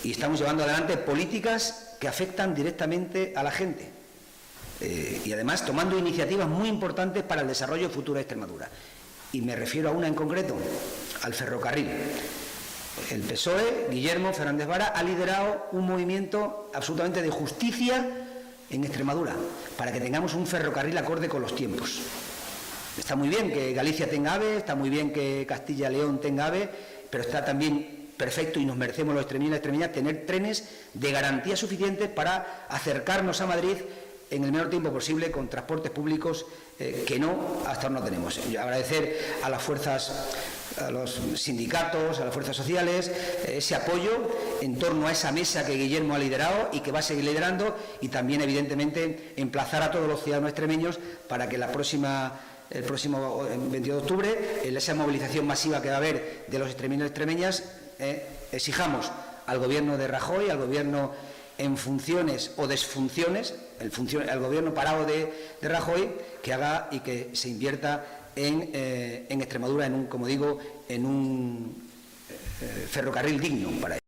y estamos llevando adelante políticas que afectan directamente a la gente. Y además tomando iniciativas muy importantes para el desarrollo futuro de Extremadura. Y me refiero a una en concreto, al ferrocarril. El PSOE, Guillermo Fernández Vara, ha liderado un movimiento absolutamente de justicia en Extremadura, para que tengamos un ferrocarril acorde con los tiempos. Está muy bien que Galicia tenga AVE, está muy bien que Castilla y León tenga AVE, pero está también perfecto, y nos merecemos los extremeños y extremeñas, tener trenes de garantía suficientes para acercarnos a Madrid en el menor tiempo posible con transportes públicos que hasta ahora no tenemos. Y agradecer a las fuerzas, a los sindicatos, a las fuerzas sociales, ese apoyo en torno a esa mesa que Guillermo ha liderado y que va a seguir liderando, y también, evidentemente, emplazar a todos los ciudadanos extremeños para que el próximo 22 de octubre, en esa movilización masiva que va a haber de los extremeños y extremeñas, exijamos al Gobierno de Rajoy, al Gobierno en funciones o desfunciones, al Gobierno parado de Rajoy, que haga y que se invierta en Extremadura, como digo, en un ferrocarril digno para ello.